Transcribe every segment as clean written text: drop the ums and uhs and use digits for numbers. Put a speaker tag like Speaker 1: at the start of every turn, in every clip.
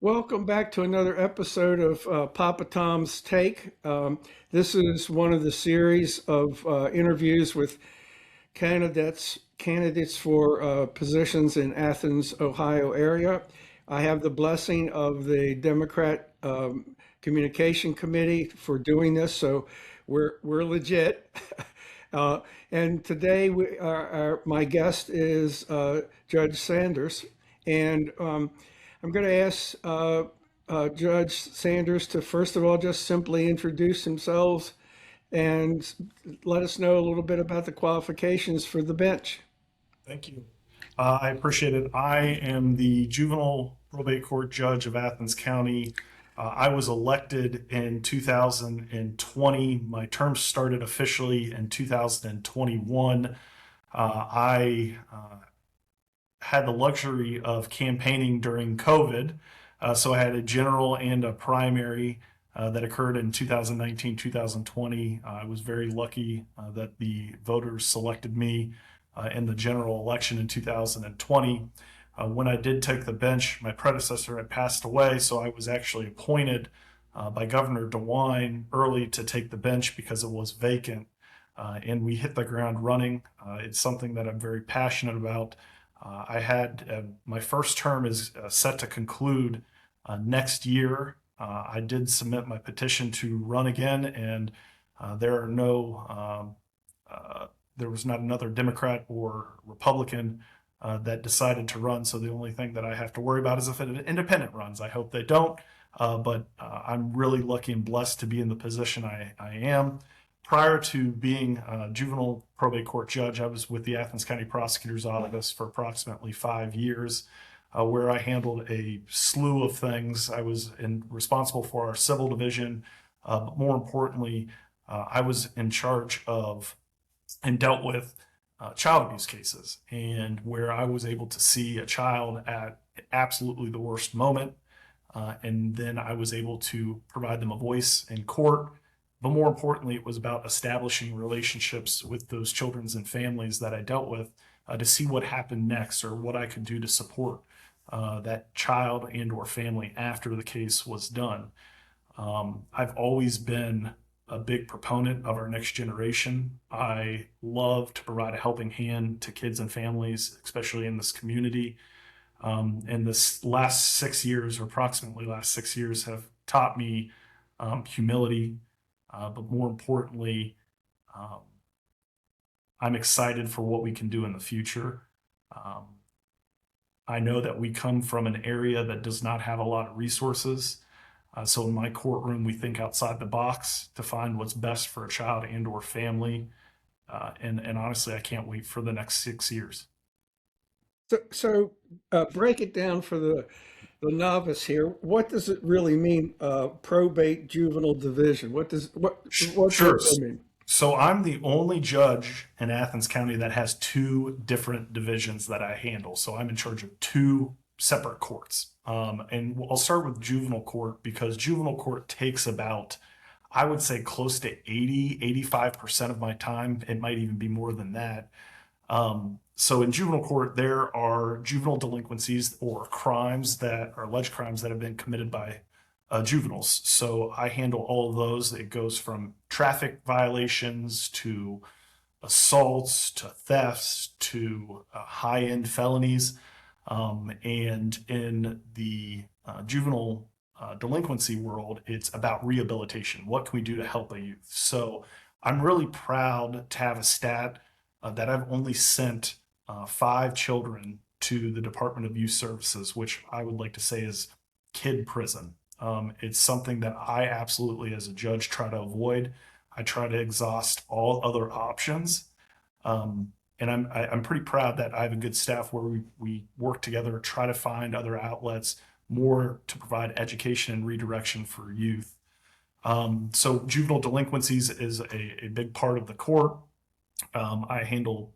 Speaker 1: Welcome back to another episode of Papa Tom's Take. This is one of the series of interviews with candidates for positions in Athens, Ohio area. I have the blessing of the Democrat Communication Committee for doing this, so we're legit. Uh, and today my guest is Judge Sanders, and I'm going to ask Judge Sanders to first of all just simply introduce themselves and let us know a little bit about the qualifications for the bench.
Speaker 2: Thank you. I appreciate it. I am the juvenile probate court judge of Athens County. I was elected in 2020. My term started officially in 2021. I had the luxury of campaigning during COVID. So I had a general and a primary that occurred in 2019, 2020. I was very lucky that the voters selected me in the general election in 2020. When I did take the bench, my predecessor had passed away, so I was actually appointed by Governor DeWine early to take the bench because it was vacant. And we hit the ground running. It's something that I'm very passionate about. I had my first term is set to conclude next year. I did submit my petition to run again, and there are no there was not another Democrat or Republican that decided to run. So the only thing that I have to worry about is if an independent runs. I hope they don't, but I'm really lucky and blessed to be in the position I am. Prior to being a juvenile probate court judge, I was with the Athens County Prosecutor's Office for approximately 5 years, where I handled a slew of things. I was responsible for our civil division, but more importantly, I was in charge of and dealt with child abuse cases, and where I was able to see a child at absolutely the worst moment, and then I was able to provide them a voice in court. But more importantly, it was about establishing relationships with those children and families that I dealt with to see what happened next or what I could do to support that child and or family after the case was done. I've always been a big proponent of our next generation. I love to provide a helping hand to kids and families, especially in this community. And this last 6 years, or approximately last 6 years, have taught me humility, but more importantly, um, I'm excited for what we can do in the future. Um, I know that we come from an area that does not have a lot of resources. So in my courtroom, we think outside the box to find what's best for a child and or family. And honestly, I can't wait for the next 6 years.
Speaker 1: So, break it down for the novice here. What does it really mean, probate juvenile division? What does
Speaker 2: Sure.
Speaker 1: that mean?
Speaker 2: So I'm the only judge in Athens County that has two different divisions that I handle. So I'm in charge of two separate courts. And I'll start with juvenile court because juvenile court takes about, I would say, close to 85% of my time. It might even be more than that. So in juvenile court, there are juvenile delinquencies or crimes that are alleged crimes that have been committed by juveniles. So I handle all of those. It goes from traffic violations to assaults to thefts to high-end felonies. And in the juvenile delinquency world, it's about rehabilitation. What can we do to help a youth? So I'm really proud to have a stat that I've only sent 5 children to the Department of Youth Services, which I would like to say is kid prison. It's something that I absolutely, as a judge, try to avoid. I try to exhaust all other options. And I'm pretty proud that I have a good staff where we work together, try to find other outlets, more to provide education and redirection for youth. So juvenile delinquencies is a big part of the court. I handle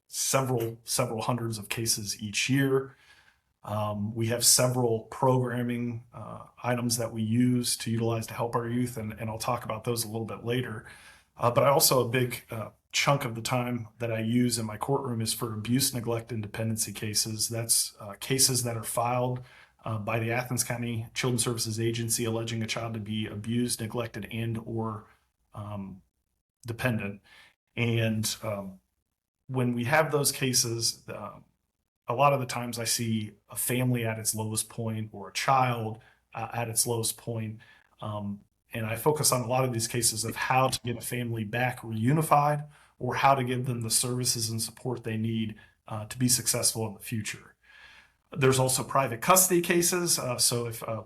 Speaker 2: several hundreds of cases each year. We have several programming items that we use to utilize to help our youth, and I'll talk about those a little bit later. But I also, a big chunk of the time that I use in my courtroom is for abuse, neglect, and dependency cases. That's cases that are filed by the Athens County Children's Services Agency alleging a child to be abused, neglected, and or dependent. And when we have those cases, a lot of the times I see a family at its lowest point or a child at its lowest point. And I focus on a lot of these cases of how to get a family back reunified or how to give them the services and support they need to be successful in the future. There's also private custody cases. So if a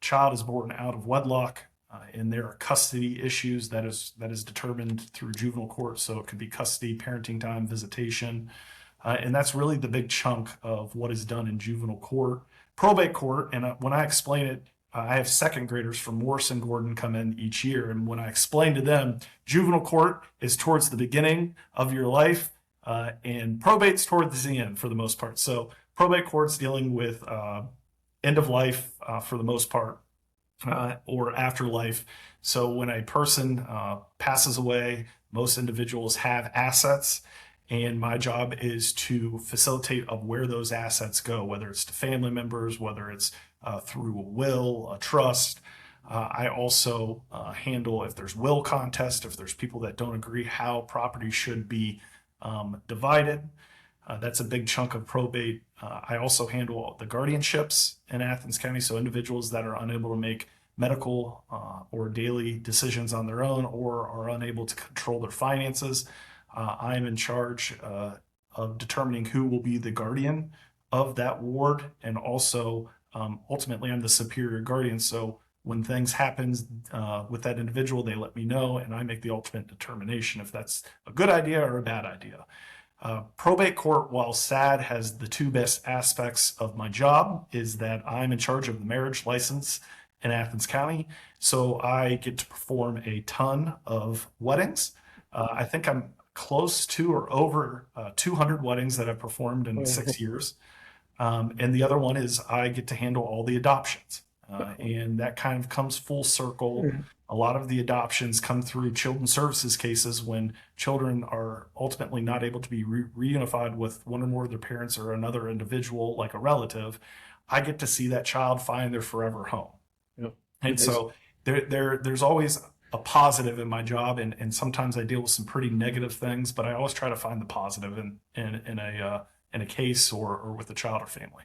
Speaker 2: child is born out of wedlock and there are custody issues, that is determined through juvenile court. So it could be custody, parenting time, visitation. And that's really the big chunk of what is done in juvenile court. Probate court, and when I explain it, I have second graders from Morris and Gordon come in each year. And when I explain to them, juvenile court is towards the beginning of your life and probate's towards the end for the most part. So probate court's dealing with end of life for the most part or afterlife. So when a person passes away, most individuals have assets. And my job is to facilitate of where those assets go, whether it's to family members, whether it's through a will, a trust. I also handle if there's will contest, if there's people that don't agree how property should be divided. That's a big chunk of probate. I also handle the guardianships in Athens County, so individuals that are unable to make medical or daily decisions on their own or are unable to control their finances. I am in charge of determining who will be the guardian of that ward, and also ultimately I'm the superior guardian. So when things happen with that individual, they let me know, and I make the ultimate determination if that's a good idea or a bad idea. Probate court, while sad, has the two best aspects of my job is that I'm in charge of the marriage license in Athens County. So I get to perform a ton of weddings. I think I'm close to or over 200 weddings that I've performed in 6 years. And the other one is I get to handle all the adoptions. And that kind of comes full circle. A lot of the adoptions come through children's services cases when children are ultimately not able to be reunified with one or more of their parents or another individual, like a relative. I get to see that child find their forever home.
Speaker 1: Yep.
Speaker 2: And so there's always a positive in my job, and sometimes I deal with some pretty negative things, but I always try to find the positive in a case or with a child or family.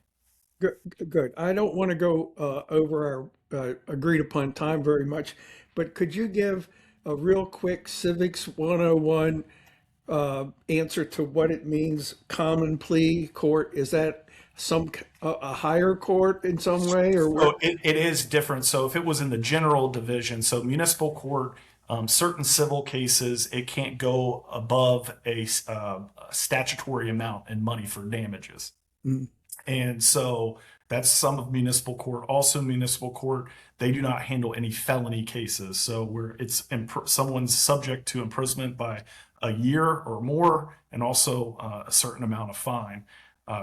Speaker 1: Good, good. I don't want to go over our agreed upon time very much, but could you give a real quick Civics 101 answer to what it means, common plea court? Is that a higher court in some way, or what?
Speaker 2: So it is different. So if it was in the general division, so municipal court, certain civil cases, it can't go above a statutory amount in money for damages.
Speaker 1: Mm.
Speaker 2: And so that's some of municipal court. Also, municipal court, they do not handle any felony cases. So where it's someone's subject to imprisonment by a year or more, and also a certain amount of fine.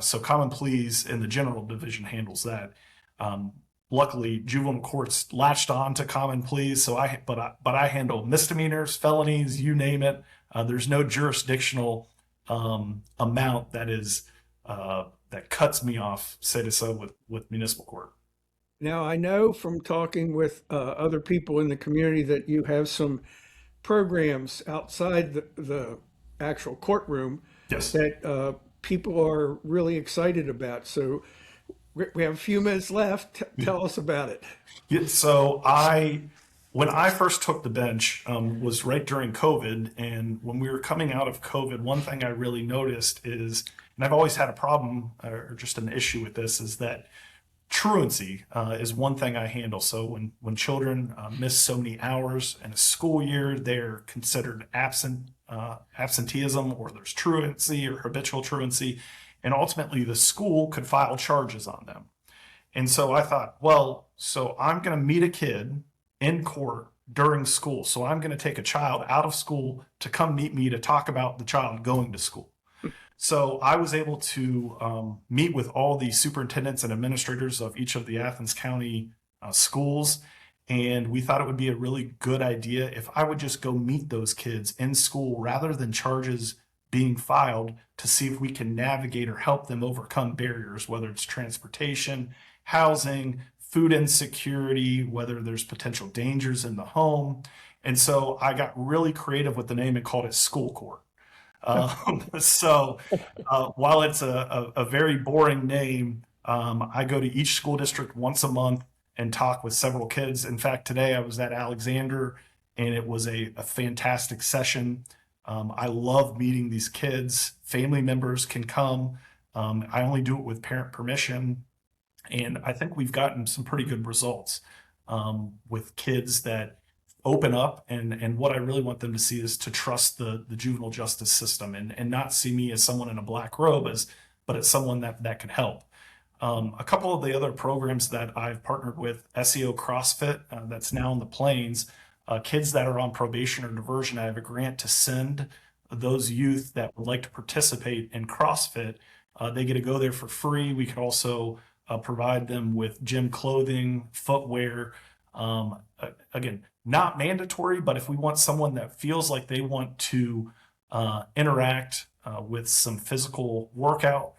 Speaker 2: So common pleas in the general division handles that. Luckily, juvenile courts latched on to common pleas. So but I handle misdemeanors, felonies, you name it. There's no jurisdictional amount that is that cuts me off, say to so, with municipal court.
Speaker 1: Now, I know from talking with other people in the community that you have some programs outside the actual courtroom
Speaker 2: Yes.
Speaker 1: that people are really excited about. So we have a few minutes left. Tell us about it.
Speaker 2: Yeah, so when I first took the bench, was right during COVID. And when we were coming out of COVID, one thing I really noticed is, and I've always had a problem or just an issue with this, is that truancy is one thing I handle. So when children miss so many hours in a school year, they're considered absenteeism, or there's truancy or habitual truancy. And ultimately the school could file charges on them. And so I thought, well, so I'm going to meet a kid in court during school. So I'm going to take a child out of school to come meet me to talk about the child going to school. So I was able to meet with all the superintendents and administrators of each of the Athens County schools. And we thought it would be a really good idea if I would just go meet those kids in school rather than charges being filed to see if we can navigate or help them overcome barriers, whether it's transportation, housing, food insecurity, whether there's potential dangers in the home. And so I got really creative with the name and called it School Court. While it's a very boring name, I go to each school district once a month and talk with several kids. In fact, today I was at Alexander and it was a fantastic session. I love meeting these kids. Family members can come. I only do it with parent permission. And I think we've gotten some pretty good results with kids that open up. And what I really want them to see is to trust the juvenile justice system and not see me as someone in a black robe, but as someone that can help. A couple of the other programs that I've partnered with, SEO CrossFit, that's now in the Plains, kids that are on probation or diversion, I have a grant to send those youth that would like to participate in CrossFit. They get to go there for free. We could also provide them with gym clothing, footwear. Again, not mandatory, but if we want someone that feels like they want to interact with some physical workout,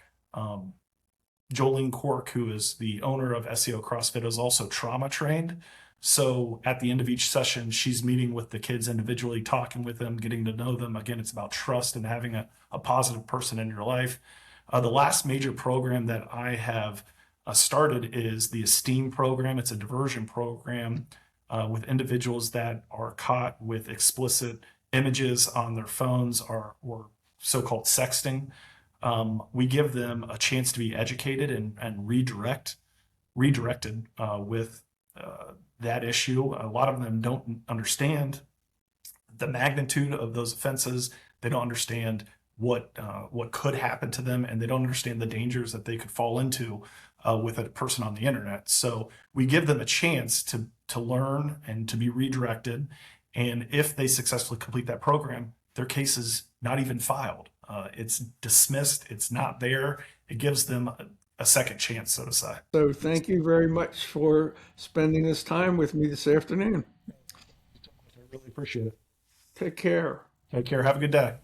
Speaker 2: Jolene Cork, who is the owner of SEO CrossFit, is also trauma trained. So at the end of each session, she's meeting with the kids individually, talking with them, getting to know them. Again, it's about trust and having a positive person in your life. The last major program that I have started is the Esteem program. It's a diversion program with individuals that are caught with explicit images on their phones or so-called sexting. We give them a chance to be educated and redirected with that issue. A lot of them don't understand the magnitude of those offenses. They don't understand what could happen to them, and they don't understand the dangers that they could fall into with a person on the internet. So we give them a chance to learn and to be redirected. And if they successfully complete that program, their case is not even filed. It's dismissed. It's not there. It gives them a second chance, so to say.
Speaker 1: So thank you very much for spending this time with me this afternoon.
Speaker 2: I really appreciate it.
Speaker 1: Take care.
Speaker 2: Take care. Have a good day.